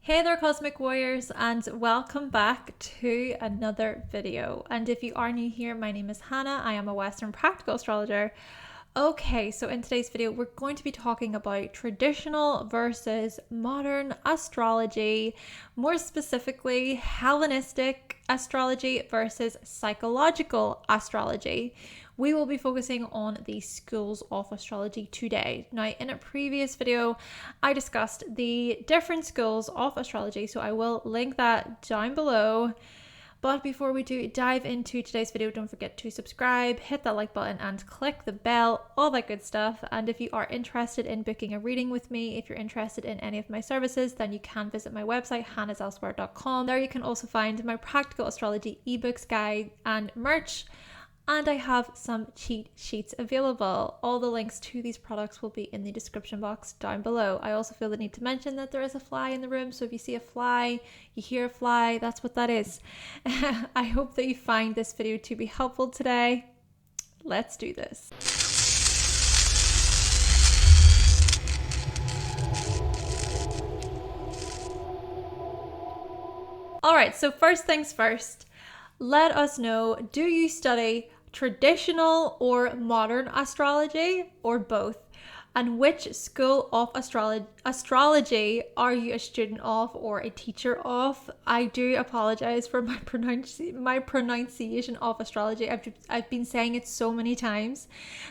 Hey there Cosmic Warriors, and welcome back to another video. And if you are new here, my name is Hannah. I am a Western practical astrologer. Okay, so in today's video, we're going to be talking about traditional versus modern astrology, more specifically Hellenistic astrology versus psychological astrology. We will be focusing on the schools of astrology today. Now, in a previous video, I discussed the different schools of astrology, so I will link that down below. But before we do dive into today's video, don't forget to subscribe, hit that like button and click the bell, all that good stuff. And if you are interested in booking a reading with me, if you're interested in any of my services, then you can visit my website, hannahselsewhere.com. There you can also find my practical astrology ebooks, guide and merch. And I have some cheat sheets available. All the links to these products will be in the description box down below. I also feel the need to mention that there is a fly in the room. So if you see a fly, you hear a fly, that's what that is. I hope that you find this video to be helpful today. Let's do this. All right, so first things first, let us know, do you study traditional or modern astrology, or both? And which school of astrology are you a student of or a teacher of? I do apologize for my pronunciation of astrology. I've been saying it so many times.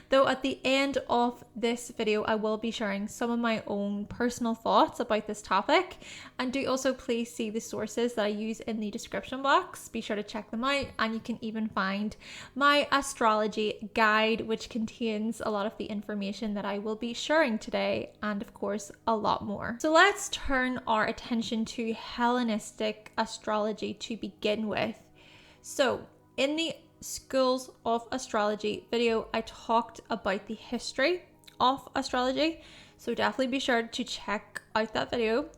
Though at the end of this video, I will be sharing some of my own personal thoughts about this topic. And do also please see the sources that I use in the description box. Be sure to check them out. And you can even find my astrology guide, which contains a lot of the information that I will be sharing today, and of course a lot more. So let's turn our attention to Hellenistic astrology to begin with. So in the schools of astrology video, I talked about the history of astrology, so definitely be sure to check out that video.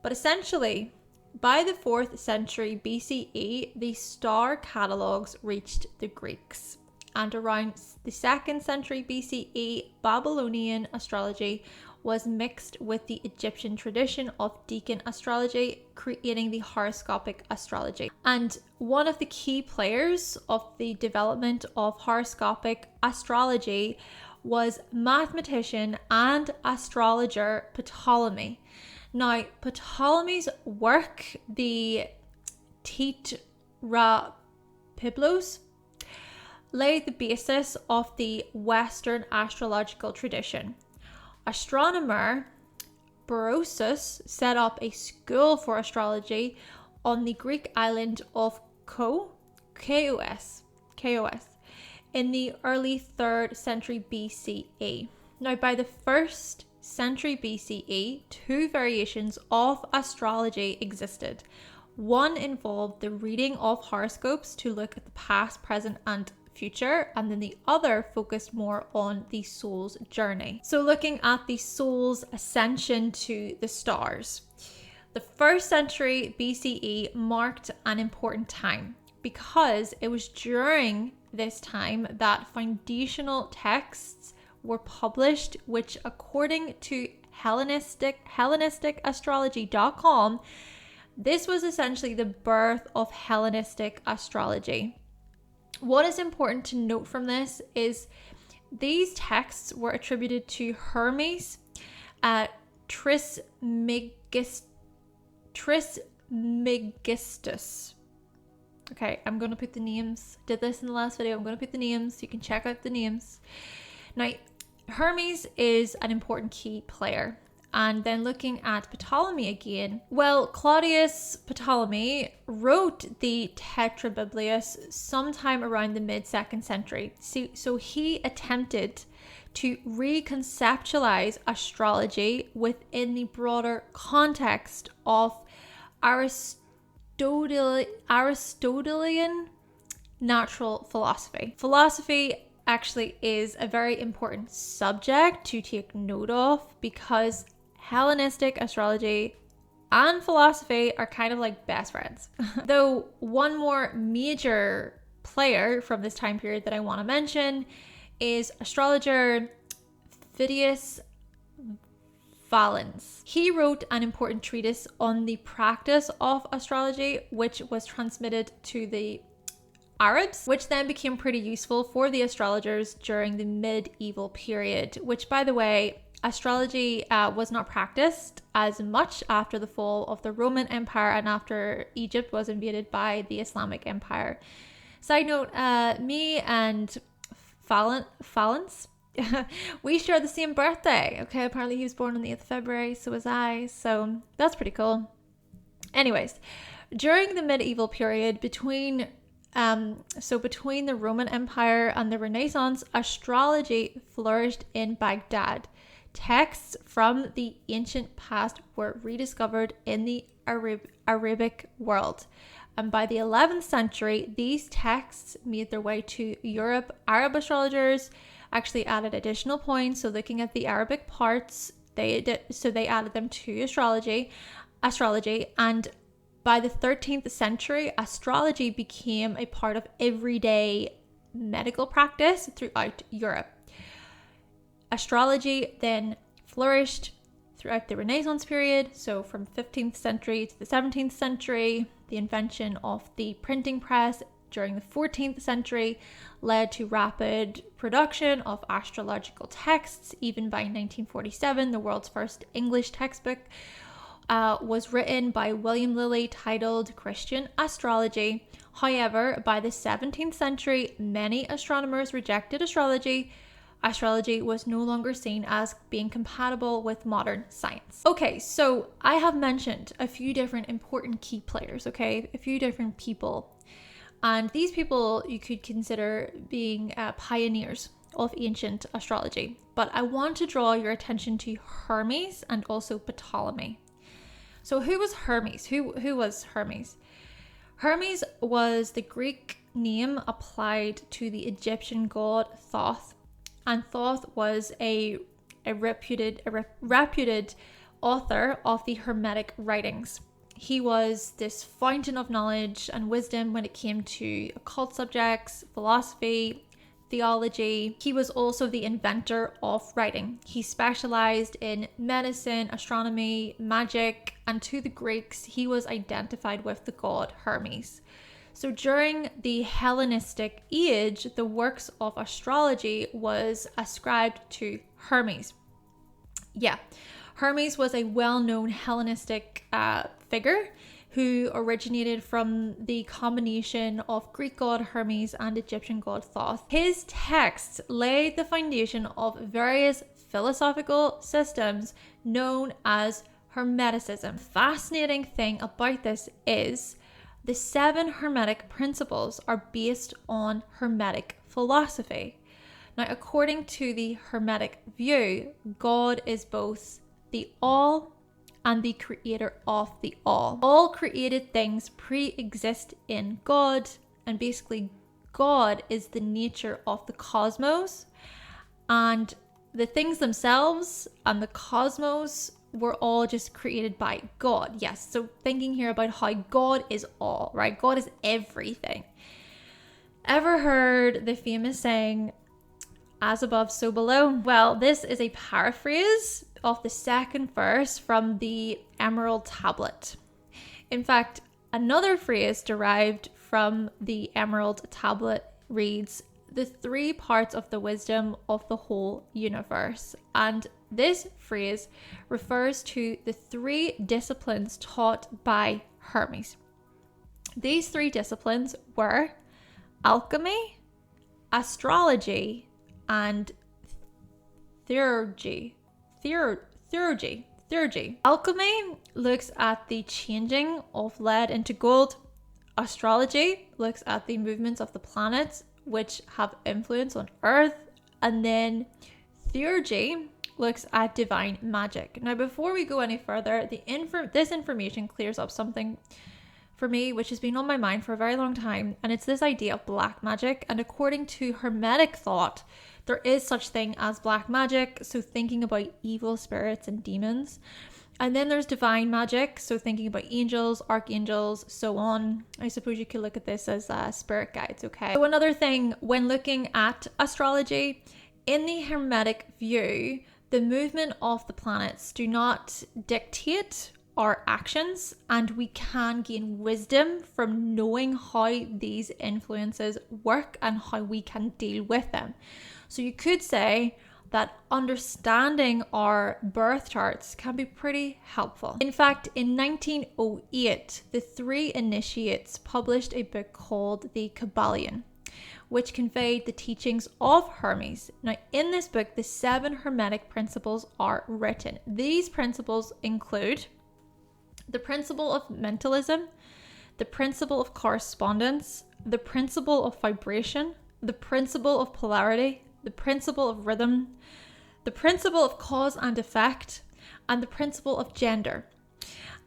But essentially, by the 4th century BCE, the star catalogues reached the Greeks. And around the 2nd century BCE, Babylonian astrology was mixed with the Egyptian tradition of decan astrology, creating the horoscopic astrology. And one of the key players of the development of horoscopic astrology was mathematician and astrologer Ptolemy. Now, Ptolemy's work, the Tetrapiblos, laid the basis of the Western astrological tradition. Astronomer Berosus set up a school for astrology on the Greek island of Kos in the early 3rd century BCE. Now, by the 1st century BCE, two variations of astrology existed. One involved the reading of horoscopes to look at the past, present, and future, and then the other focused more on the soul's journey. So looking at the soul's ascension to the stars. The 1st century BCE marked an important time because it was during this time that foundational texts were published, which according to HellenisticAstrology.com, this was essentially the birth of Hellenistic astrology. What is important to note from this is these texts were attributed to Hermes Trismegistus. Okay, I'm going to put the names. Did this in the last video. I'm going to put the names. You can check out the names. Now, Hermes is an important key player. And then looking at Ptolemy again, well, Claudius Ptolemy wrote the Tetrabiblos sometime around the mid-2nd century. So he attempted to reconceptualize astrology within the broader context of Aristotelian natural philosophy. Philosophy actually is a very important subject to take note of because Hellenistic astrology and philosophy are kind of like best friends. Though one more major player from this time period that I want to mention is astrologer Phidias Valens. He wrote an important treatise on the practice of astrology, which was transmitted to the Arabs, which then became pretty useful for the astrologers during the medieval period, which, by the way, astrology was not practiced as much after the fall of the Roman Empire and after Egypt was invaded by the Islamic Empire. Side note, me and Valens, we share the same birthday. Okay, apparently he was born on the 8th of February, so was I. So that's pretty cool. Anyways, during the medieval period between the Roman Empire and the Renaissance, astrology flourished in Baghdad. Texts from the ancient past were rediscovered in the Arabic world. And by the 11th century, these texts made their way to Europe. Arab astrologers actually added additional points. So looking at the Arabic parts, they added them to astrology. And by the 13th century, astrology became a part of everyday medical practice throughout Europe. Astrology then flourished throughout the Renaissance period, so from 15th century to the 17th century. The invention of the printing press during the 14th century led to rapid production of astrological texts. Even by 1947, the world's first English textbook was written by William Lilly, titled Christian Astrology. However, by the 17th century, many astronomers rejected astrology. Astrology was no longer seen as being compatible with modern science. Okay, so I have mentioned a few different important key players, okay? A few different people. And these people you could consider being pioneers of ancient astrology. But I want to draw your attention to Hermes and also Ptolemy. So who was Hermes? Who was Hermes? Hermes was the Greek name applied to the Egyptian god Thoth. And Thoth was a reputed author of the Hermetic writings. He was this fountain of knowledge and wisdom when it came to occult subjects, philosophy, theology. He was also the inventor of writing. He specialized in medicine, astronomy, magic, and to the Greeks, he was identified with the god Hermes. So during the Hellenistic age, the works of astrology was ascribed to Hermes. Yeah, Hermes was a well-known Hellenistic figure who originated from the combination of Greek god Hermes and Egyptian god Thoth. His texts laid the foundation of various philosophical systems known as Hermeticism. Fascinating thing about this is the 7 Hermetic Principles are based on Hermetic philosophy. Now, according to the Hermetic view, God is both the all and the creator of the all. All created things pre-exist in God, and basically God is the nature of the cosmos, and the things themselves and the cosmos were all just created by God. Yes, so thinking here about how God is all, right? God is everything. Ever heard the famous saying, as above, so below? Well, this is a paraphrase of the second verse from the Emerald Tablet. In fact, another phrase derived from the Emerald Tablet reads, the 3 parts of the wisdom of the whole universe. And this phrase refers to the 3 disciplines taught by Hermes. These 3 disciplines were alchemy, astrology, and theurgy. Alchemy looks at the changing of lead into gold. Astrology looks at the movements of the planets which have influence on Earth. And then theurgy looks at divine magic. Now, before we go any further, this information clears up something for me which has been on my mind for a very long time, and it's this idea of black magic. And according to Hermetic thought, there is such thing as black magic, so thinking about evil spirits and demons. And then there's divine magic, so thinking about angels, archangels, so on. I suppose you could look at this as spirit guides, okay? So another thing when looking at astrology, in the Hermetic view, the movement of the planets do not dictate our actions, and we can gain wisdom from knowing how these influences work and how we can deal with them. So you could say that understanding our birth charts can be pretty helpful. In fact, in 1908, the three initiates published a book called The Kybalion, which conveyed the teachings of Hermes. Now, in this book, the 7 Hermetic Principles are written. These principles include the principle of mentalism, the principle of correspondence, the principle of vibration, the principle of polarity, the principle of rhythm, the principle of cause and effect, and the principle of gender.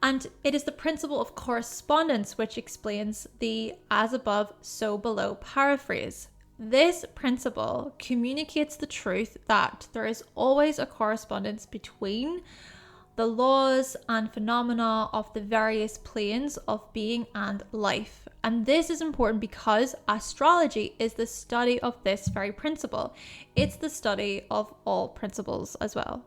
And it is the principle of correspondence which explains the as above, so below paraphrase. This principle communicates the truth that there is always a correspondence between the laws and phenomena of the various planes of being and life. And this is important because astrology is the study of this very principle. It's the study of all principles as well,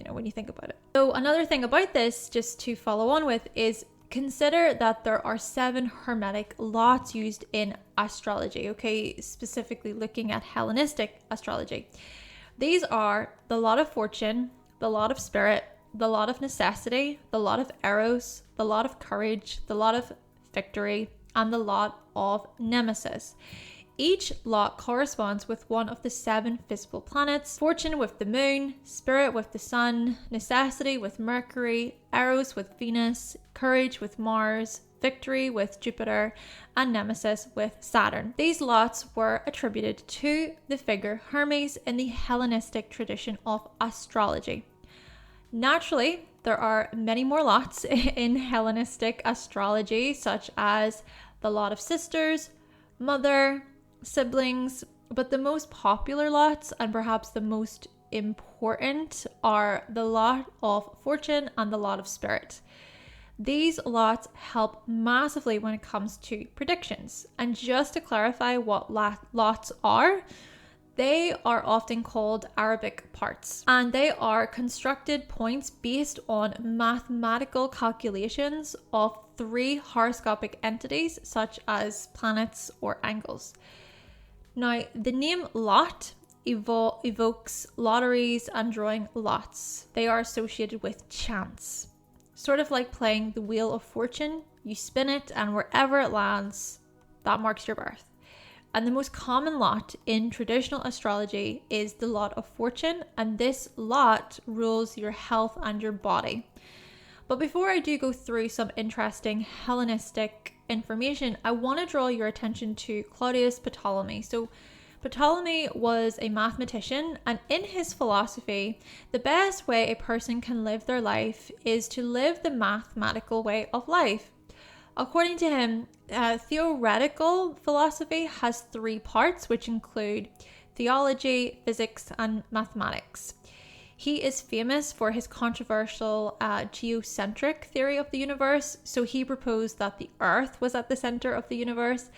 when you think about it. So another thing about this, just to follow on with, is consider that there are 7 Hermetic Lots used in astrology, okay? Specifically looking at Hellenistic astrology. These are the Lot of Fortune, the Lot of Spirit, the Lot of Necessity, the Lot of Eros, the Lot of Courage, the Lot of Victory, and the Lot of Nemesis. Each lot corresponds with one of the 7 visible planets: Fortune with the Moon, Spirit with the Sun, Necessity with Mercury, Eros with Venus, Courage with Mars, Victory with Jupiter, and Nemesis with Saturn. These lots were attributed to the figure Hermes in the Hellenistic tradition of astrology. Naturally, there are many more lots in Hellenistic astrology, such as the Lot of Sisters, Mother, Siblings, but the most popular lots and perhaps the most important are the Lot of Fortune and the Lot of Spirit. These lots help massively when it comes to predictions. And just to clarify what lots are, they are often called Arabic parts, and they are constructed points based on mathematical calculations of 3 horoscopic entities, such as planets or angles. Now, the name lot evokes lotteries and drawing lots. They are associated with chance, sort of like playing the Wheel of Fortune. You spin it, and wherever it lands, that marks your birth. And the most common lot in traditional astrology is the Lot of Fortune, and this lot rules your health and your body. But before I do go through some interesting Hellenistic information, I want to draw your attention to Claudius Ptolemy. So Ptolemy was a mathematician, and in his philosophy, the best way a person can live their life is to live the mathematical way of life. According to him, theoretical philosophy has 3 parts, which include theology, physics, and mathematics. He is famous for his controversial geocentric theory of the universe. So he proposed that the Earth was at the center of the universe.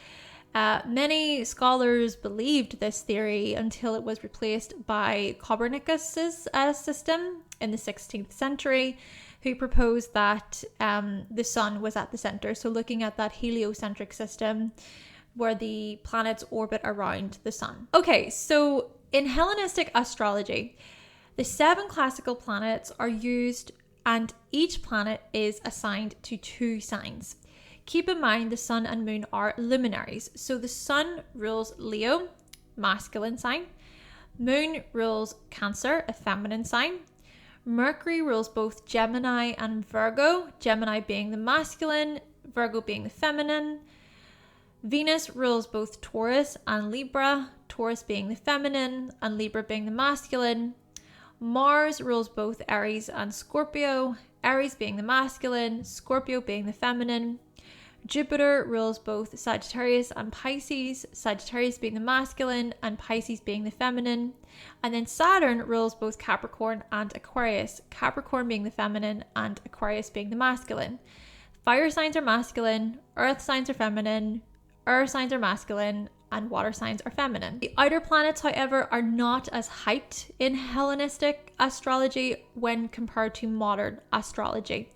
Many scholars believed this theory until it was replaced by Copernicus's system in the 16th century, who proposed that the sun was at the center. So looking at that heliocentric system where the planets orbit around the sun. Okay, so in Hellenistic astrology, the 7 classical planets are used, and each planet is assigned to 2 signs. Keep in mind the sun and moon are luminaries. So the sun rules Leo, masculine sign. Moon rules Cancer, a feminine sign. Mercury rules both Gemini and Virgo, Gemini being the masculine, Virgo being the feminine. Venus rules both Taurus and Libra, Taurus being the feminine and Libra being the masculine. Mars rules both Aries and Scorpio, Aries being the masculine, Scorpio being the feminine. Jupiter rules both Sagittarius and Pisces, Sagittarius being the masculine and Pisces being the feminine. And then Saturn rules both Capricorn and Aquarius, Capricorn being the feminine and Aquarius being the masculine. Fire signs are masculine, earth signs are feminine, air signs are masculine, and water signs are feminine. The outer planets, however, are not as hyped in Hellenistic astrology when compared to modern astrology.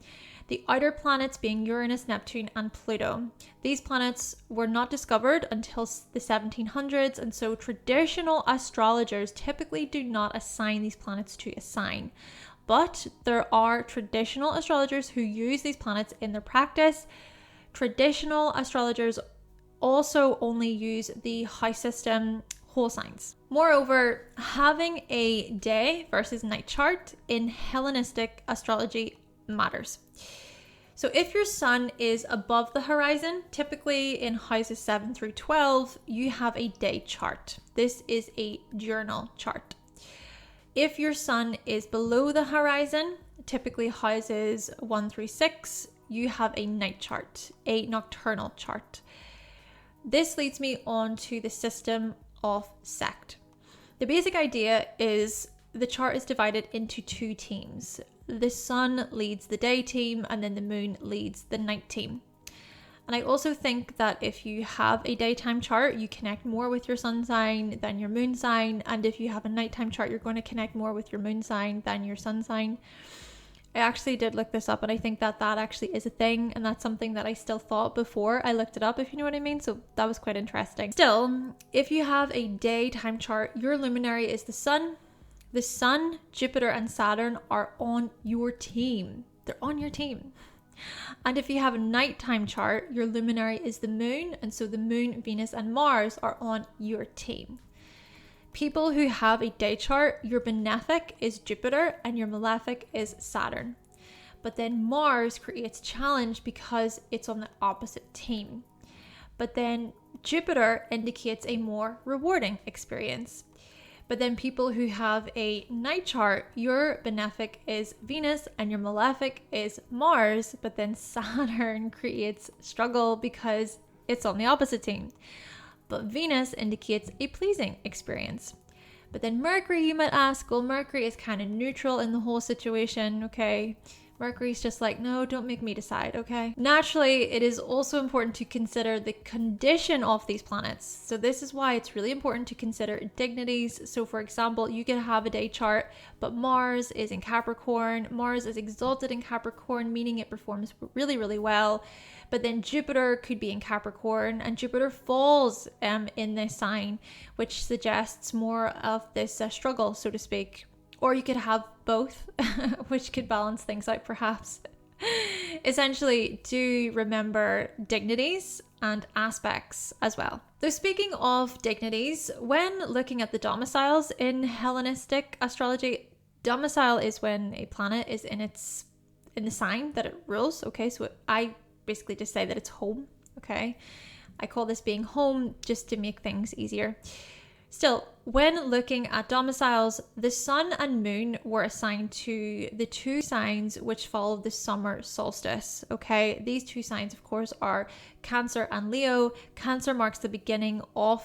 The outer planets being Uranus, Neptune, and Pluto. These planets were not discovered until the 1700s, and so traditional astrologers typically do not assign these planets to a sign. But there are traditional astrologers who use these planets in their practice. Traditional astrologers also only use the house system whole signs. Moreover, having a day versus night chart in Hellenistic astrology matters. So if your sun is above the horizon, typically in houses 7 through 12, you have a day chart. This is a diurnal chart. If your sun is below the horizon, typically houses 1 through 6, you have a night chart, a nocturnal chart. This leads me on to the system of sect. The basic idea is the chart is divided into two teams. The sun leads the day team and then the moon leads the night team. And I also think that if you have a daytime chart, you connect more with your sun sign than your moon sign. And if you have a nighttime chart, you're going to connect more with your moon sign than your sun sign. I actually did look this up, and I think that actually is a thing, and that's something that I still thought before I looked it up, if you know what I mean. So that was quite interesting. Still, if you have a daytime chart, your luminary is the sun. The sun, Jupiter, and Saturn are on your team. They're on your team. And if you have a nighttime chart, your luminary is the moon, and so the moon, Venus, and Mars are on your team. People who have a day chart, your benefic is Jupiter and your malefic is Saturn. But then Mars creates challenge because it's on the opposite team. But then Jupiter indicates a more rewarding experience. But then people who have a night chart, your benefic is Venus and your malefic is Mars, but then Saturn creates struggle because it's on the opposite team. But Venus indicates a pleasing experience. But then Mercury, you might ask, well, Mercury is kind of neutral in the whole situation, okay? Mercury's just like, no, don't make me decide, okay? Naturally, it is also important to consider the condition of these planets. So this is why it's really important to consider dignities. So for example, you could have a day chart, but Mars is in Capricorn. Mars is exalted in Capricorn, meaning it performs really, really well. But then Jupiter could be in Capricorn, and Jupiter falls in this sign, which suggests more of this struggle, so to speak. Or you could have both, which could balance things out perhaps. Essentially, do remember dignities and aspects as well. So speaking of dignities, when looking at the domiciles in Hellenistic astrology, domicile is when a planet is in the sign that it rules. Okay, so I basically just say that it's home. Okay, I call this being home just to make things easier. Still, when looking at domiciles, the sun and moon were assigned to the two signs which follow the summer solstice. Okay, these two signs, of course, are Cancer and Leo. Cancer marks the beginning of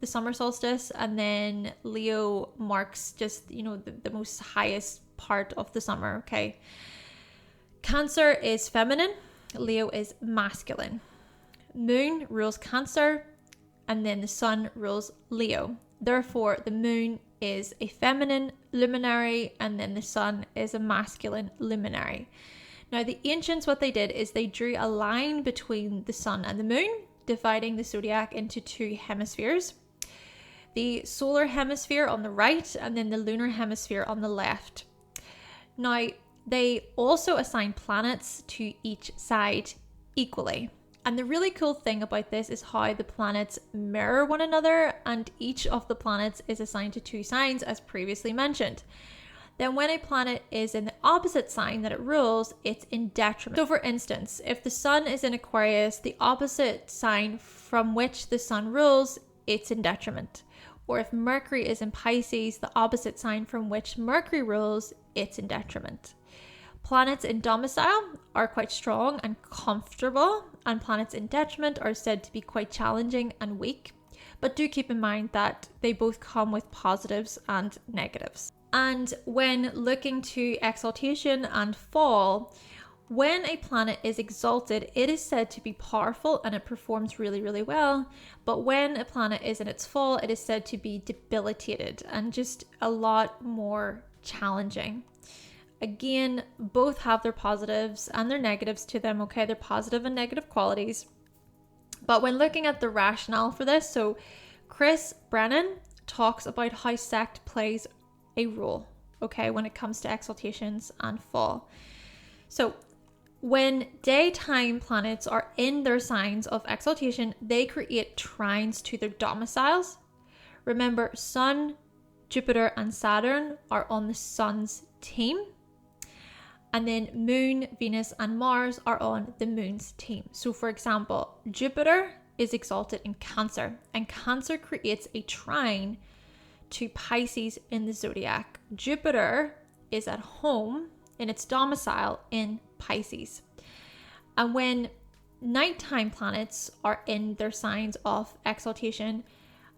the summer solstice, and then Leo marks just, the most highest part of the summer. Okay, Cancer is feminine, Leo is masculine. Moon rules Cancer, and then the sun rules Leo. Therefore, the moon is a feminine luminary, and then the sun is a masculine luminary. Now, the ancients, what they did is they drew a line between the sun and the moon, dividing the zodiac into two hemispheres. The solar hemisphere on the right, and then the lunar hemisphere on the left. Now, they also assign planets to each side equally. And the really cool thing about this is how the planets mirror one another, and each of the planets is assigned to two signs, as previously mentioned. Then when a planet is in the opposite sign that it rules, it's in detriment. So for instance, if the sun is in Aquarius, the opposite sign from which the sun rules, it's in detriment. Or if Mercury is in Pisces, the opposite sign from which Mercury rules, it's in detriment. Planets in domicile are quite strong and comfortable, and planets in detriment are said to be quite challenging and weak. But do keep in mind that they both come with positives and negatives. And when looking to exaltation and fall, When a planet is exalted, it is said to be powerful and it performs really, really well. But when a planet is in its fall, it is said to be debilitated and just a lot more challenging. Again, both have their positives and their negatives to them, okay? They're positive and negative qualities. But when looking at the rationale for this, so Chris Brennan talks about how sect plays a role, okay, when it comes to exaltations and fall. So when daytime planets are in their signs of exaltation, they create trines to their domiciles. Remember, Sun, Jupiter, and Saturn are on the Sun's team. And then Moon, Venus, and Mars are on the Moon's team. So for example, Jupiter is exalted in Cancer, and Cancer creates a trine to Pisces in the zodiac. Jupiter is at home in its domicile in Pisces. And when nighttime planets are in their signs of exaltation,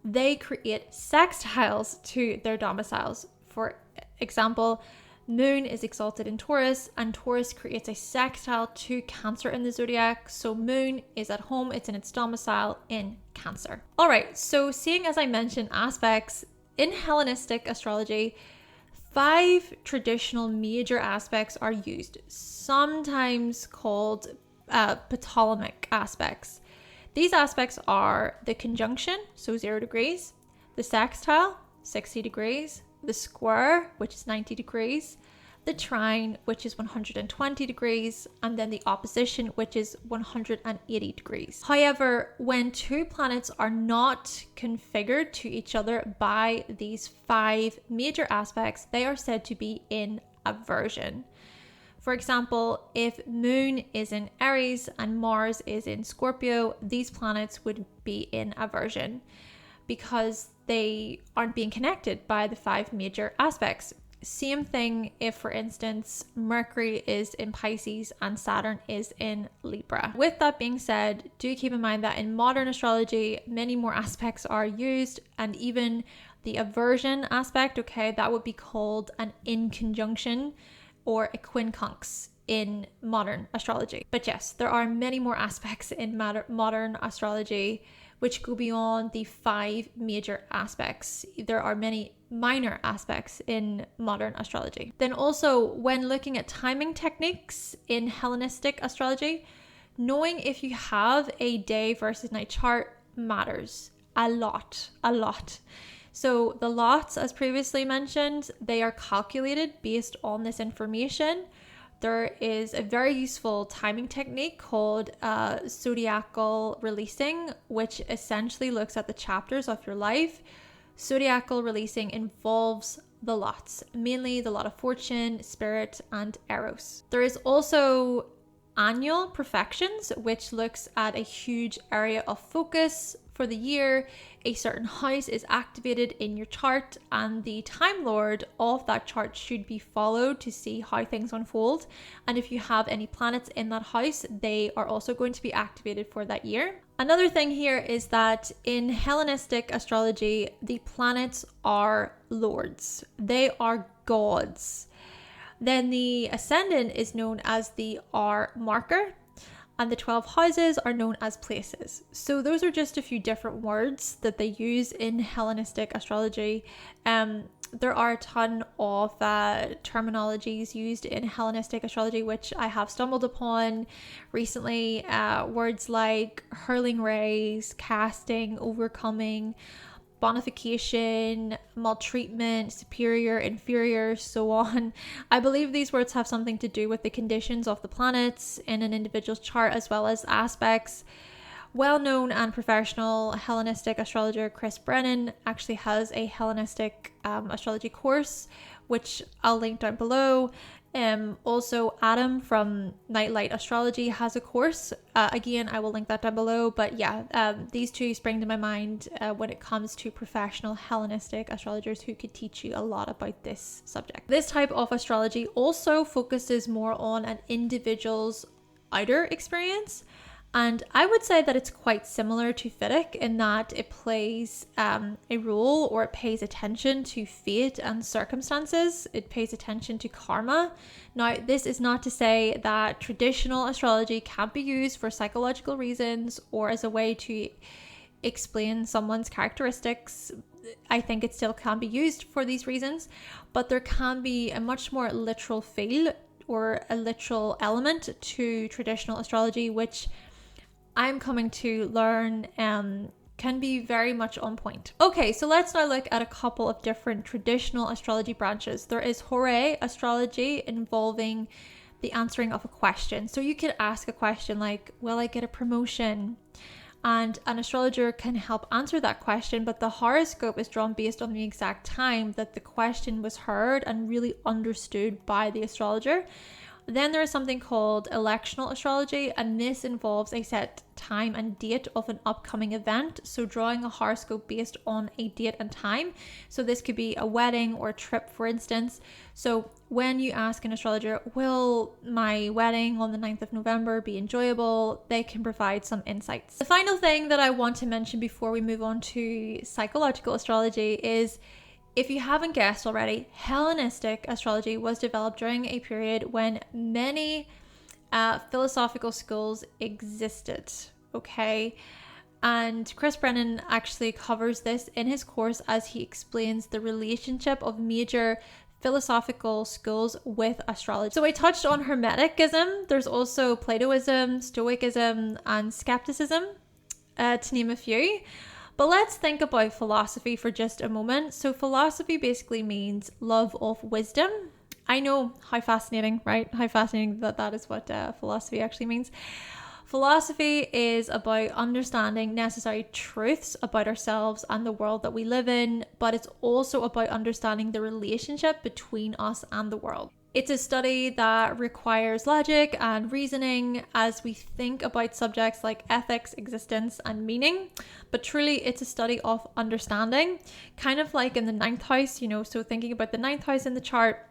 they create sextiles to their domiciles. For example, Moon is exalted in Taurus, and Taurus creates a sextile to Cancer in the zodiac. So Moon is at home, it's in its domicile in Cancer. All right, so seeing as I mentioned aspects, in Hellenistic astrology, 5 traditional major aspects are used, sometimes called Ptolemaic aspects. These aspects are the conjunction, so 0 degrees, the sextile, 60 degrees, the square, which is 90 degrees, the trine, which is 120 degrees, and then the opposition, which is 180 degrees. However, when 2 planets are not configured to each other by these 5 major aspects, they are said to be in aversion. For example, if Moon is in Aries and Mars is in Scorpio, these planets would be in aversion because they aren't being connected by the 5 major aspects. Same thing if, for instance, Mercury is in Pisces and Saturn is in Libra. With that being said, do keep in mind that in modern astrology, many more aspects are used, and even the aversion aspect, okay, that would be called an inconjunction or a quincunx in modern astrology. But yes, there are many more aspects in modern astrology which go beyond the 5 major aspects. There are many minor aspects in modern astrology. Then also, when looking at timing techniques in Hellenistic astrology, knowing if you have a day versus night chart matters a lot. So the lots, as previously mentioned, they are calculated based on this information. There is a very useful timing technique called zodiacal releasing, which essentially looks at the chapters of your life. Zodiacal releasing involves the lots, mainly the lot of fortune, spirit, and eros. There is also annual perfections, which looks at a huge area of focus for the year. A certain house is activated in your chart, and the Time Lord of that chart should be followed to see how things unfold. And if you have any planets in that house, they are also going to be activated for that year. Another thing here is that in Hellenistic astrology, the planets are lords, they are gods. Then the ascendant is known as the R marker, and the 12 houses are known as places. So those are just a few different words that they use in Hellenistic astrology. There are a ton of terminologies used in Hellenistic astrology, which I have stumbled upon recently. Words like hurling rays, casting, overcoming, bonification, maltreatment, superior, inferior, so on. I believe these words have something to do with the conditions of the planets in an individual's chart, as well as aspects. Well-known and professional Hellenistic astrologer Chris Brennan actually has a Hellenistic astrology course, which I'll link down below. Also, Adam from Nightlight Astrology has a course. Again, I will link that down below. But yeah, these two spring to my mind when it comes to professional Hellenistic astrologers who could teach you a lot about this subject. This type of astrology also focuses more on an individual's outer experience And I would say that it's quite similar to Vedic in that it plays a role, or it pays attention to fate and circumstances. It pays attention to karma. Now, this is not to say that traditional astrology can't be used for psychological reasons or as a way to explain someone's characteristics. I think it still can be used for these reasons, but there can be a much more literal feel or a literal element to traditional astrology, which I'm coming to learn can be very much on point. Okay, so let's now look at a couple of different traditional astrology branches. There is Horary astrology, involving the answering of a question. So you could ask a question like, will I get a promotion? And an astrologer can help answer that question, but the horoscope is drawn based on the exact time that the question was heard and really understood by the astrologer. Then there is something called Electional astrology, and this involves a set time and date of an upcoming event. So drawing a horoscope based on a date and time. So this could be a wedding or a trip, for instance. So when you ask an astrologer, will my wedding on the 9th of November be enjoyable? They can provide some insights. The final thing that I want to mention before we move on to psychological astrology is, if you haven't guessed already, Hellenistic astrology was developed during a period when many philosophical schools existed, okay? And Chris Brennan actually covers this in his course as he explains the relationship of major philosophical schools with astrology. So I touched on Hermeticism. There's also Platoism, Stoicism, and Skepticism, to name a few. But let's think about philosophy for just a moment. So philosophy basically means love of wisdom. I know, how fascinating, right? How fascinating that is what philosophy actually means. Philosophy is about understanding necessary truths about ourselves and the world that we live in, but it's also about understanding the relationship between us and the world. It's a study that requires logic and reasoning as we think about subjects like ethics, existence, and meaning. But truly, it's a study of understanding, kind of like in the 9th house, so thinking about the 9th house in the chart,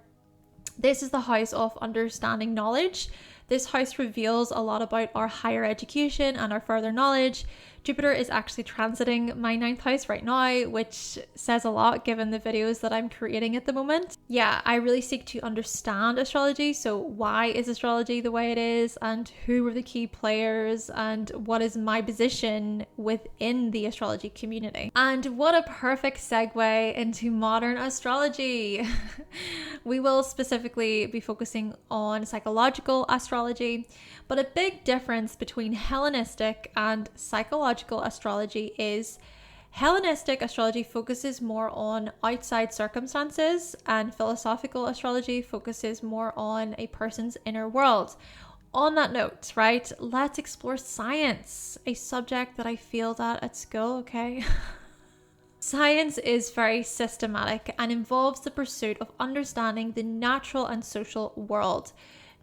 this is the house of understanding knowledge. This house reveals a lot about our higher education and our further knowledge. Jupiter is actually transiting my 9th house right now, which says a lot given the videos that I'm creating at the moment. Yeah, I really seek to understand astrology. So why is astrology the way it is, and who are the key players, and what is my position within the astrology community? And what a perfect segue into modern astrology. We will specifically be focusing on psychological astrology, but a big difference between Hellenistic and psychological astrology is Hellenistic astrology focuses more on outside circumstances, and philosophical astrology focuses more on a person's inner world. On that note, right, let's explore science, a subject that I failed at school, okay? Science is very systematic and involves the pursuit of understanding the natural and social world.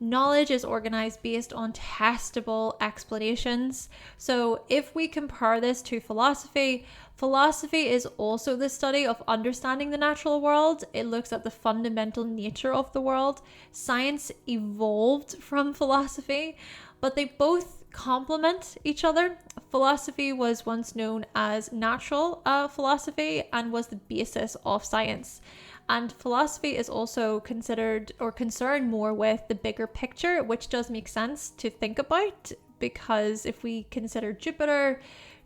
Knowledge is organized based on testable explanations. So if we compare this to philosophy, philosophy is also the study of understanding the natural world. It looks at the fundamental nature of the world. Science evolved from philosophy, but they both complement each other. Philosophy was once known as natural philosophy and was the basis of science. And philosophy is also considered or concerned more with the bigger picture, which does make sense to think about, because if we consider Jupiter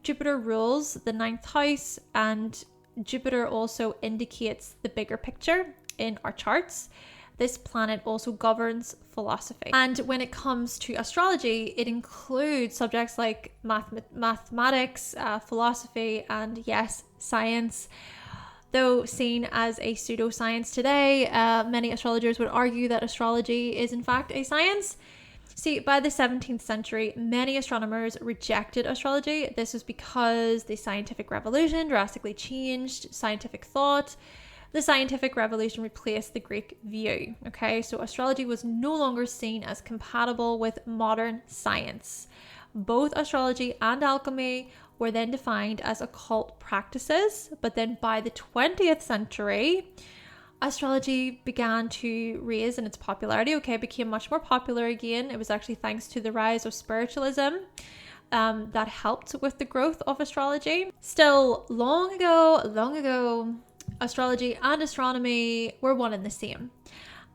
rules the 9th house, and Jupiter also indicates the bigger picture in our charts. This planet also governs philosophy. And when it comes to astrology, it includes subjects like mathematics, philosophy, and yes, science. Though seen as a pseudoscience today, many astrologers would argue that astrology is in fact a science. See, by the 17th century, many astronomers rejected astrology. This was because the scientific revolution drastically changed scientific thought. The scientific revolution replaced the Greek view, okay? So astrology was no longer seen as compatible with modern science. Both astrology and alchemy were then defined as occult practices, but then by the 20th century, astrology began to raise in its popularity, okay, became much more popular again. It was actually thanks to the rise of spiritualism. that helped with the growth of astrology. Still, long ago, astrology and astronomy were one and the same.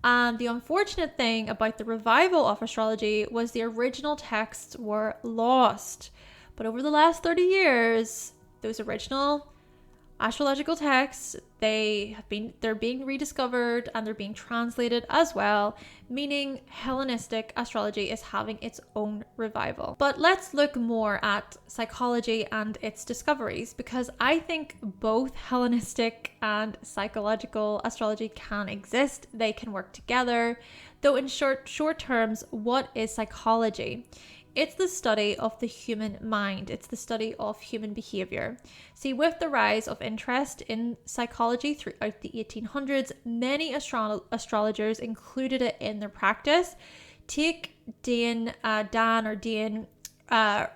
And the unfortunate thing about the revival of astrology was the original texts were lost. But over the last 30 years, those original astrological texts, they're being rediscovered and they're being translated as well, meaning Hellenistic astrology is having its own revival. But let's look more at psychology and its discoveries, because I think both Hellenistic and psychological astrology can exist. They can work together. Though in short terms, what is psychology? It's the study of the human mind. It's the study of human behavior. See, with the rise of interest in psychology throughout the 1800s, many astrologers included it in their practice. Take Dan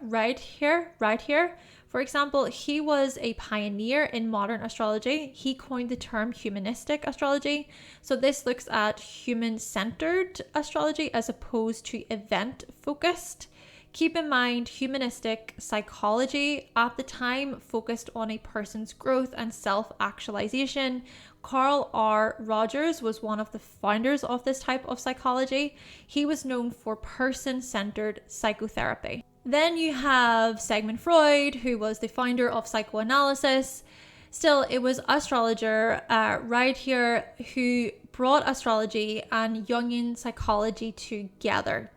right here. For example, he was a pioneer in modern astrology. He coined the term humanistic astrology. So this looks at human-centered astrology as opposed to event-focused. Keep in mind, humanistic psychology at the time focused on a person's growth and self-actualization. Carl R. Rogers was one of the founders of this type of psychology. He was known for person-centered psychotherapy. Then you have Sigmund Freud, who was the founder of psychoanalysis. Still, it was astrologer right here who brought astrology and Jungian psychology together.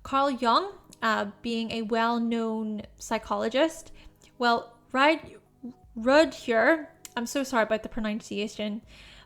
Carl Jung, being a well-known psychologist, Rudger, I'm so sorry about the pronunciation,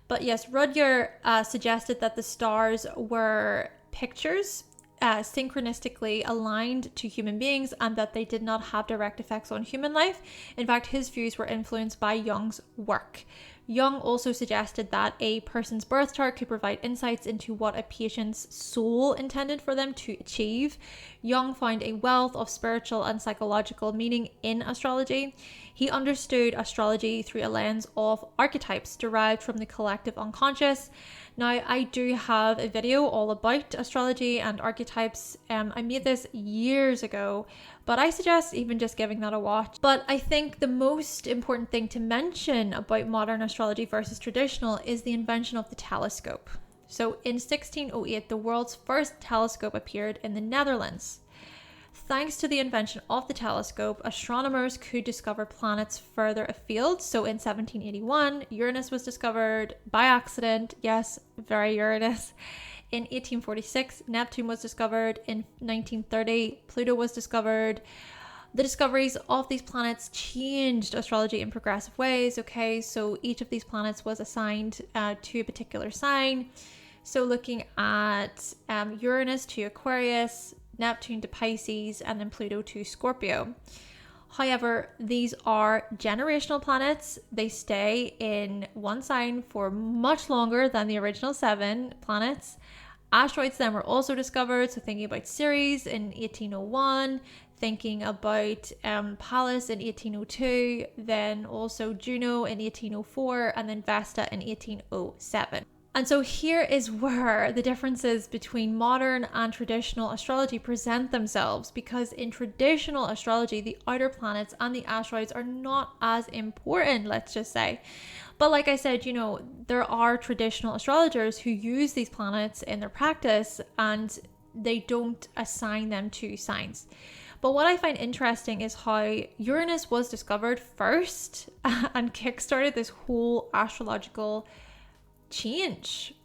but yes, Rudger suggested that the stars were pictures synchronistically aligned to human beings and that they did not have direct effects on human life. In fact, his views were influenced by Jung's work. Jung also suggested that a person's birth chart could provide insights into what a patient's soul intended for them to achieve. Jung found a wealth of spiritual and psychological meaning in astrology. He understood astrology through a lens of archetypes derived from the collective unconscious. Now, I do have a video all about astrology and archetypes. I made this years ago, but I suggest even just giving that a watch. But I think the most important thing to mention about modern astrology versus traditional is the invention of the telescope. So in 1608, the world's first telescope appeared in the Netherlands. Thanks to the invention of the telescope, astronomers could discover planets further afield. So in 1781, Uranus was discovered by accident. Yes, very Uranus. In 1846, Neptune was discovered. In 1930, Pluto was discovered. The discoveries of these planets changed astrology in progressive ways. Okay, so each of these planets was assigned to a particular sign. So looking at Uranus to Aquarius, Neptune to Pisces, and then Pluto to Scorpio. However, these are generational planets. They stay in one sign for much longer than the original 7 planets. Asteroids then were also discovered. So thinking about Ceres in 1801, thinking about Pallas in 1802, then also Juno in 1804, and then Vesta in 1807. And so here is where the differences between modern and traditional astrology present themselves, because in traditional astrology, the outer planets and the asteroids are not as important, let's just say. But like I said, you know, there are traditional astrologers who use these planets in their practice and they don't assign them to signs. But what I find interesting is how Uranus was discovered first and kickstarted this whole astrological change.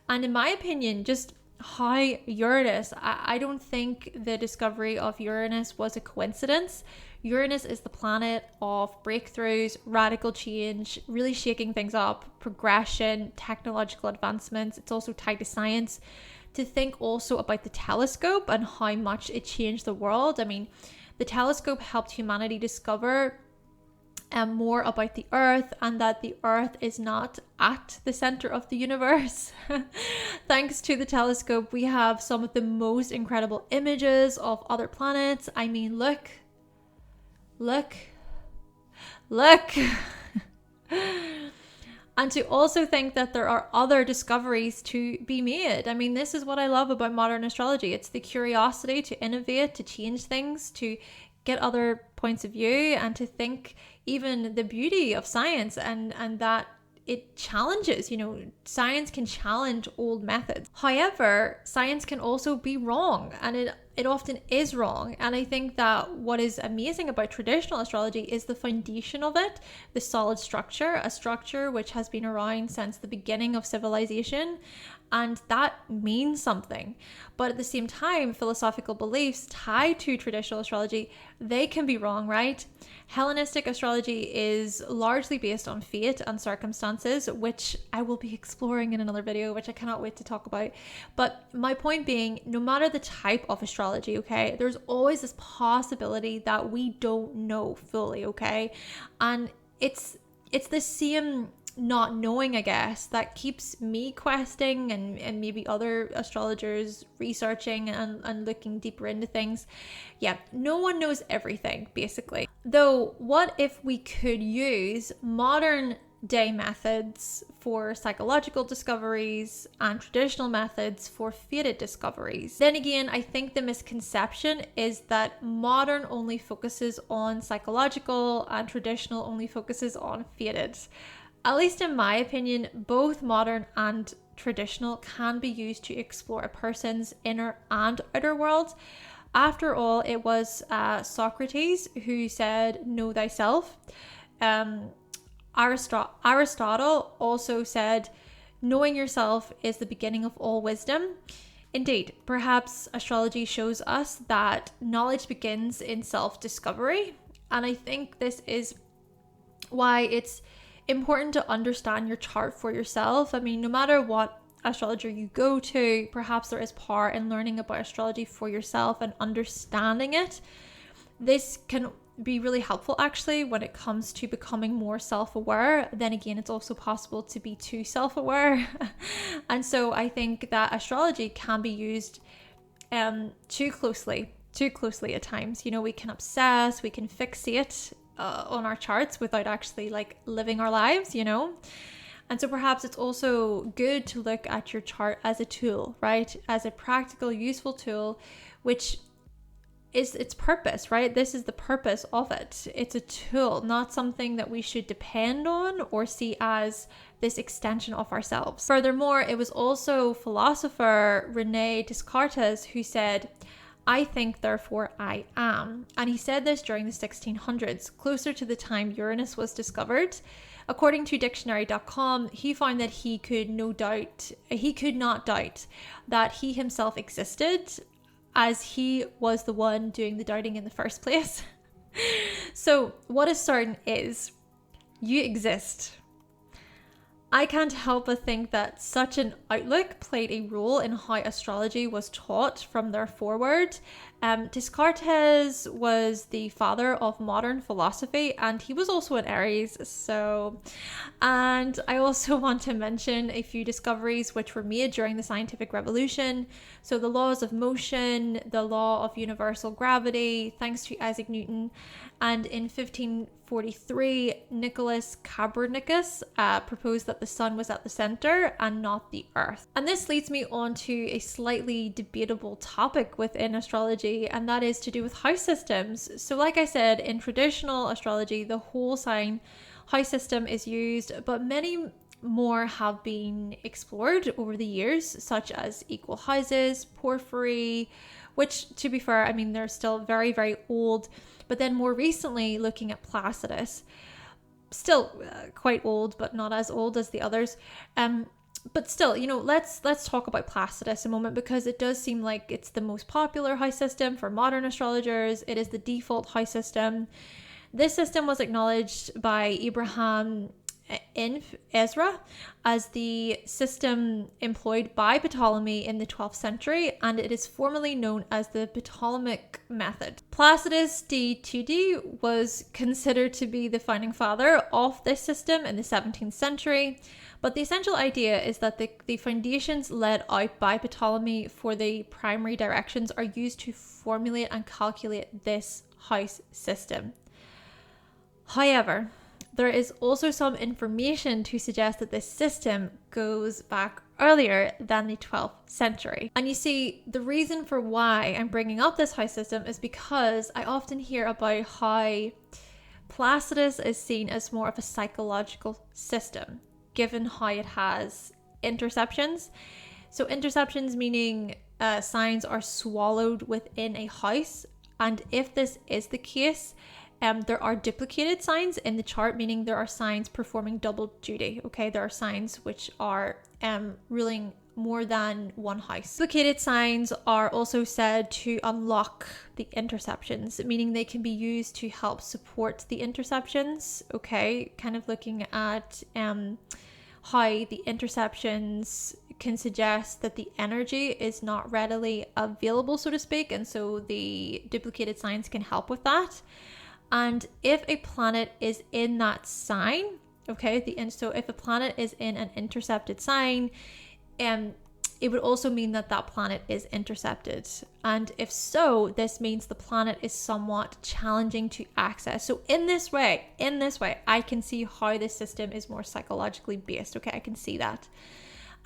And in my opinion, just how Uranus, I don't think the discovery of Uranus was a coincidence. Uranus is the planet of breakthroughs, radical change, really shaking things up, progression, technological advancements. It's also tied to science. To think also about the telescope and how much it changed the world. I mean, the telescope helped humanity discover more about the Earth, and that the Earth is not at the center of the universe. Thanks to the telescope, we have some of the most incredible images of other planets. I mean, look. And to also think that there are other discoveries to be made. I mean, this is what I love about modern astrology. It's the curiosity to innovate, to change things, to get other points of view and to think even the beauty of science and that it challenges, science can challenge old methods. However, science can also be wrong, and it often is wrong. And I think that what is amazing about traditional astrology is the foundation of it, the solid structure, a structure which has been around since the beginning of civilization. And that means something. But at the same time, philosophical beliefs tied to traditional astrology, they can be wrong, right? Hellenistic astrology is largely based on fate and circumstances, which I will be exploring in another video, which I cannot wait to talk about. But my point being, no matter the type of astrology, okay, there's always this possibility that we don't know fully, okay? And it's the same not knowing, I guess, that keeps me questing and maybe other astrologers researching and looking deeper into things. Yeah, no one knows everything, basically. Though, what if we could use modern day methods for psychological discoveries and traditional methods for fated discoveries? Then again, I think the misconception is that modern only focuses on psychological and traditional only focuses on fated. At least in my opinion, both modern and traditional can be used to explore a person's inner and outer world. After all, it was Socrates who said, "Know thyself." Aristotle also said, "Knowing yourself is the beginning of all wisdom." Indeed, perhaps astrology shows us that knowledge begins in self-discovery. And I think this is why it's important to understand your chart for yourself. I mean, no matter what astrologer you go to, perhaps there is power in learning about astrology for yourself and understanding it. This can be really helpful actually when it comes to becoming more self-aware. Then again, it's also possible to be too self-aware. And so I think that astrology can be used too closely at times. We can obsess, we can fixate on our charts without actually living our lives, And so perhaps it's also good to look at your chart as a tool, right? As a practical, useful tool, which is its purpose, right? This is the purpose of it. It's a tool, not something that we should depend on or see as this extension of ourselves. Furthermore, it was also philosopher Rene Descartes who said, "I think, therefore I am." And he said this during the 1600s, closer to the time Uranus was discovered. According to dictionary.com, he found that he could not doubt that he himself existed, as he was the one doing the doubting in the first place. So what is certain is you exist. I can't help but think that such an outlook played a role in how astrology was taught from there forward. Descartes was the father of modern philosophy, and he was also an Aries. And I also want to mention a few discoveries which were made during the scientific revolution. So the laws of motion, the law of universal gravity, thanks to Isaac Newton. And in 1543, Nicholas Copernicus proposed that the sun was at the center and not the earth. And this leads me on to a slightly debatable topic within astrology, and that is to do with house systems. So like I said, in traditional astrology, the whole sign house system is used, but many more have been explored over the years, such as equal houses, porphyry, which, to be fair, I mean, they're still very, very old. But then more recently, looking at Placidus, still quite old, but not as old as the others. But still, let's talk about Placidus a moment, because it does seem like it's the most popular house system for modern astrologers. It is the default house system. This system was acknowledged by Abraham in Ezra as the system employed by Ptolemy in the 12th century, and it is formally known as the Ptolemaic method. Placidus de Tudi was considered to be the founding father of this system in the 17th century, but the essential idea is that the foundations laid out by Ptolemy for the primary directions are used to formulate and calculate this house system. However, there is also some information to suggest that this system goes back earlier than the 12th century. And you see, the reason for why I'm bringing up this house system is because I often hear about how Placidus is seen as more of a psychological system, given how it has interceptions. So interceptions meaning signs are swallowed within a house. And if this is the case, there are duplicated signs in the chart, meaning there are signs performing double duty. Okay, there are signs which are ruling more than one house. Duplicated signs are also said to unlock the interceptions, meaning they can be used to help support the interceptions. Okay, kind of looking at how the interceptions can suggest that the energy is not readily available, so to speak, and so the duplicated signs can help with that. And if a planet is in that sign, okay, so if a planet is in an intercepted sign, it would also mean that that planet is intercepted. And if so, this means the planet is somewhat challenging to access. So in this way, I can see how this system is more psychologically based. Okay, I can see that.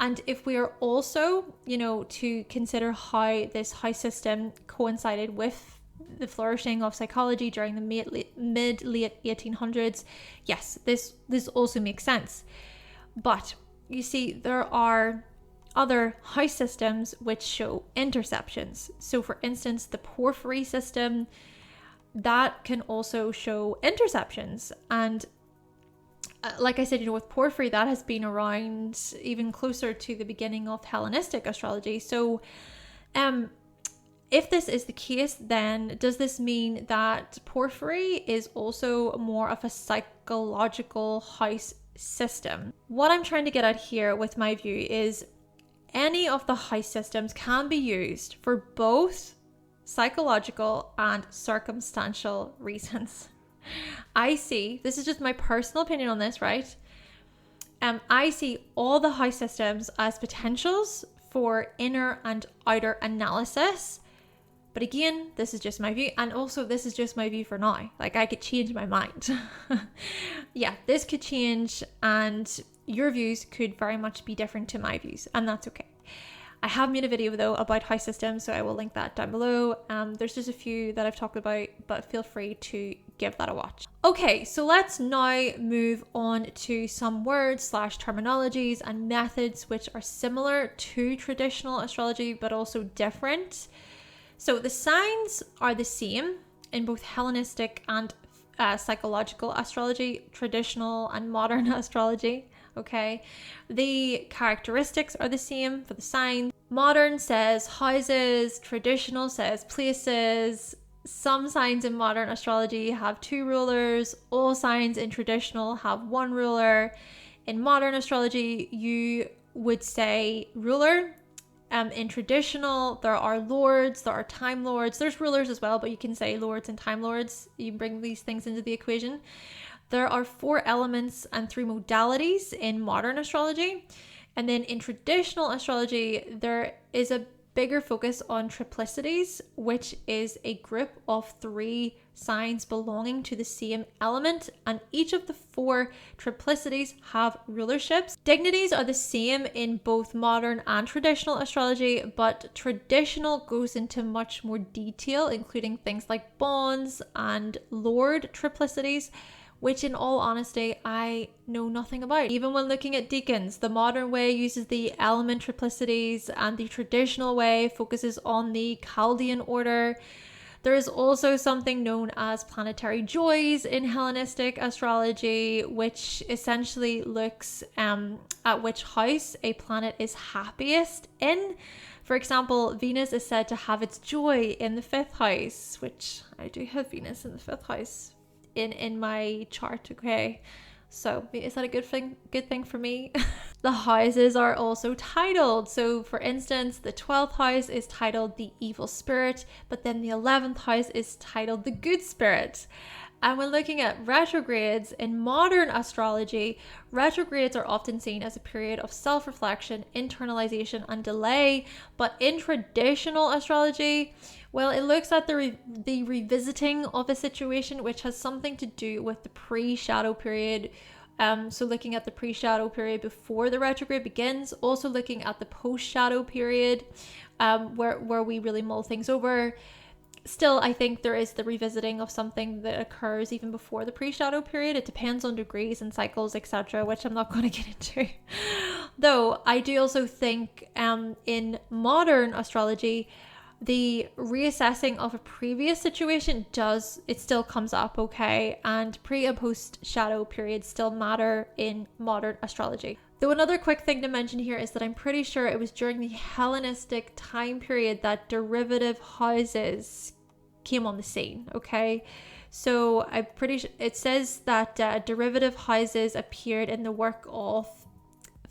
And if we are also, to consider how this house system coincided with the flourishing of psychology during the mid-late 1800s, yes, this also makes sense. But you see, there are other house systems which show interceptions. So for instance, the Porphyry system, that can also show interceptions. And like I said, with Porphyry, that has been around even closer to the beginning of Hellenistic astrology. So if this is the case, then does this mean that Porphyry is also more of a psychological house system? What I'm trying to get at here with my view is any of the house systems can be used for both psychological and circumstantial reasons. I see, this is just my personal opinion on this, right? I see all the house systems as potentials for inner and outer analysis. But again, this is just my view. And also, this is just my view for now. Like, I could change my mind. Yeah, this could change, and your views could very much be different to my views, and that's okay. I have made a video though about house systems, so I will link that down below. There's just a few that I've talked about, but feel free to give that a watch. Okay, so let's now move on to some words / terminologies and methods which are similar to traditional astrology, but also different. So the signs are the same in both Hellenistic and psychological astrology, traditional and modern astrology. Okay, the characteristics are the same for the signs. Modern says houses, traditional says places. Some signs in modern astrology have 2 rulers. All signs in traditional have 1 ruler. In modern astrology, you would say ruler. In traditional, there are lords, there are time lords. There's rulers as well, but you can say lords and time lords. You bring these things into the equation. There are 4 elements and 3 modalities in modern astrology. And then in traditional astrology, there is a bigger focus on triplicities, which is a group of 3 signs belonging to the same element. And each of the 4 triplicities have rulerships. Dignities are the same in both modern and traditional astrology, but traditional goes into much more detail, including things like bonds and lord triplicities, which in all honesty, I know nothing about. Even when looking at deacons, the modern way uses the element triplicities and the traditional way focuses on the Chaldean order. There is also something known as planetary joys in Hellenistic astrology, which essentially looks at which house a planet is happiest in. For example, Venus is said to have its joy in the 5th house, which I do have Venus in the 5th house in my chart. Okay, so is that a good thing for me? The houses are also titled. So for instance, the 12th house is titled the evil spirit, but then the 11th house is titled the good spirit. And when looking at retrogrades in modern astrology, retrogrades are often seen as a period of self-reflection, internalization, and delay. But in traditional astrology, well, it looks at the revisiting of a situation, which has something to do with the pre-shadow period. So looking at the pre-shadow period before the retrograde begins, also looking at the post-shadow period, where we really mull things over. Still, I think there is the revisiting of something that occurs even before the pre-shadow period. It depends on degrees and cycles, etc., which I'm not going to get into. Though I do also think in modern astrology, the reassessing of a previous situation still comes up, okay? And pre and post shadow periods still matter in modern astrology. Though another quick thing to mention here is that I'm pretty sure it was during the Hellenistic time period that derivative houses came on the scene, okay? So I'm pretty sure it says that derivative houses appeared in the work of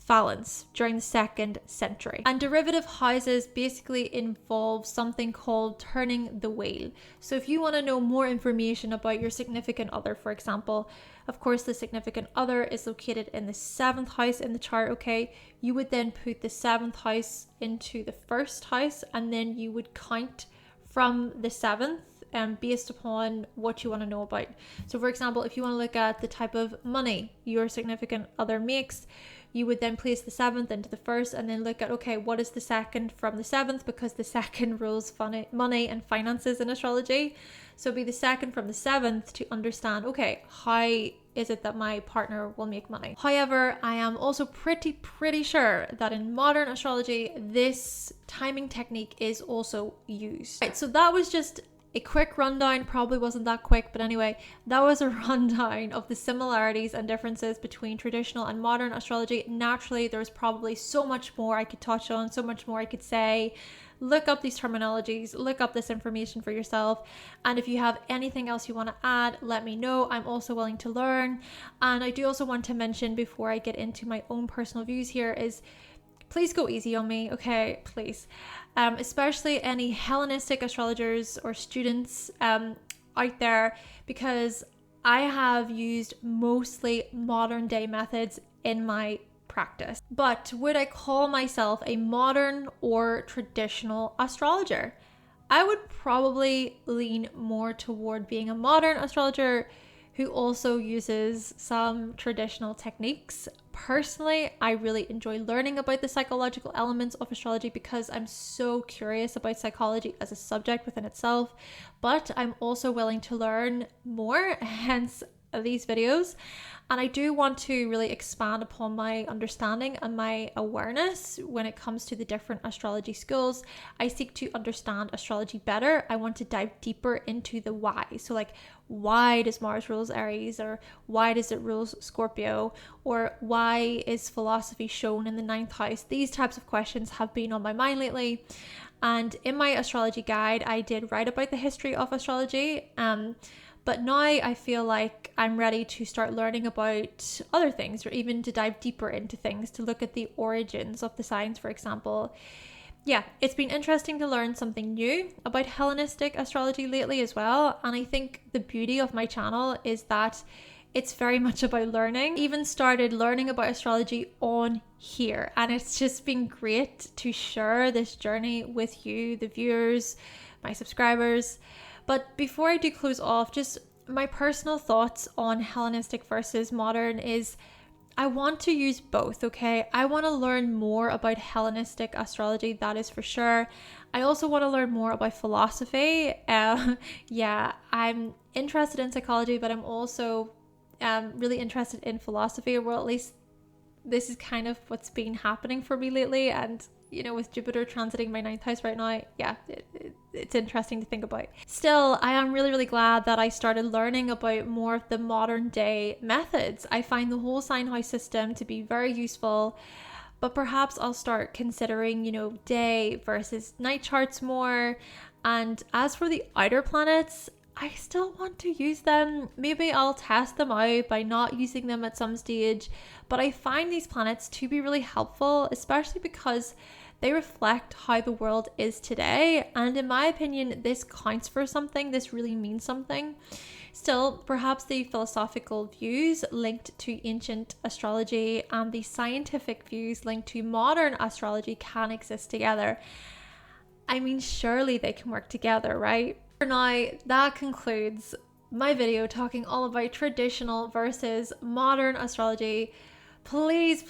Valence during the 2nd century. And derivative houses basically involve something called turning the wheel. So if you want to know more information about your significant other, for example, of course the significant other is located in the 7th house in the chart, okay? You would then put the 7th house into the 1st house, and then you would count from the 7th based upon what you want to know about. So for example, if you want to look at the type of money your significant other makes, you would then place the 7th into the 1st and then look at, okay, what is the 2nd from the 7th, because the 2nd rules money and finances in astrology. So it'd be the 2nd from the 7th to understand, okay, how is it that my partner will make money? However, I am also pretty sure that in modern astrology, this timing technique is also used. Right, so that was just a quick rundown. Probably wasn't that quick, but anyway, that was a rundown of the similarities and differences between traditional and modern astrology. Naturally, there's probably so much more I could touch on, so much more I could say. Look up these terminologies, look up this information for yourself. And if you have anything else you want to add, let me know. I'm also willing to learn. And I do also want to mention, before I get into my own personal views here, is please go easy on me, okay? Please. Especially any Hellenistic astrologers or students out there, because I have used mostly modern day methods in my practice. But would I call myself a modern or traditional astrologer? I would probably lean more toward being a modern astrologer who also uses some traditional techniques. Personally, I really enjoy learning about the psychological elements of astrology because I'm so curious about psychology as a subject within itself, but I'm also willing to learn more, hence these videos. And I do want to really expand upon my understanding and my awareness when it comes to the different astrology schools. I seek to understand astrology better. I want to dive deeper into the why. So like, why does Mars rules Aries, or why does it rules Scorpio, or why is philosophy shown in the 9th house? These types of questions have been on my mind lately. And in my astrology guide, I did write about the history of astrology. But now I feel like I'm ready to start learning about other things, or even to dive deeper into things, to look at the origins of the signs, for example. Yeah, it's been interesting to learn something new about Hellenistic astrology lately as well. And I think the beauty of my channel is that it's very much about learning. Even started learning about astrology on here, and it's just been great to share this journey with you, the viewers, my subscribers. But before I do close off, just my personal thoughts on Hellenistic versus modern is I want to use both, okay? I want to learn more about Hellenistic astrology, that is for sure. I also want to learn more about philosophy. Yeah, I'm interested in psychology, but I'm also really interested in philosophy, or at least this is kind of what's been happening for me lately. And you know, with Jupiter transiting my 9th house right now, yeah, it's interesting to think about. Still, I am really glad that I started learning about more of the modern day methods. I find the whole sign house system to be very useful, but perhaps I'll start considering, you know, day versus night charts more. And as for the outer planets, I still want to use them. Maybe I'll test them out by not using them at some stage, but I find these planets to be really helpful, especially because they reflect how the world is today. And in my opinion, this counts for something. This really means something. Still, perhaps the philosophical views linked to ancient astrology and the scientific views linked to modern astrology can exist together. I mean, surely they can work together, right? For now, that concludes my video talking all about traditional versus modern astrology. Please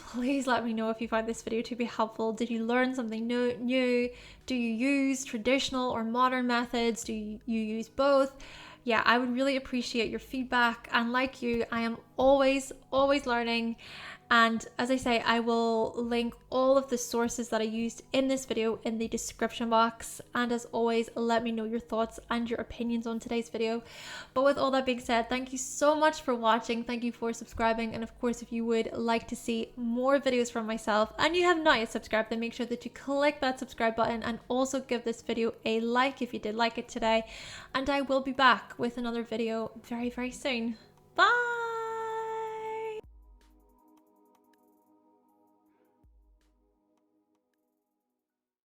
let me know if you found this video to be helpful. Did you learn something new? Do you use traditional or modern methods? Do you use both? Yeah, I would really appreciate your feedback. And like you, I am always learning. And as I say, I will link all of the sources that I used in this video in the description box. And as always, let me know your thoughts and your opinions on today's video. But with all that being said, thank you so much for watching. Thank you for subscribing. And of course, if you would like to see more videos from myself and you have not yet subscribed, then make sure that you click that subscribe button and also give this video a like if you did like it today. And I will be back with another video very, very soon.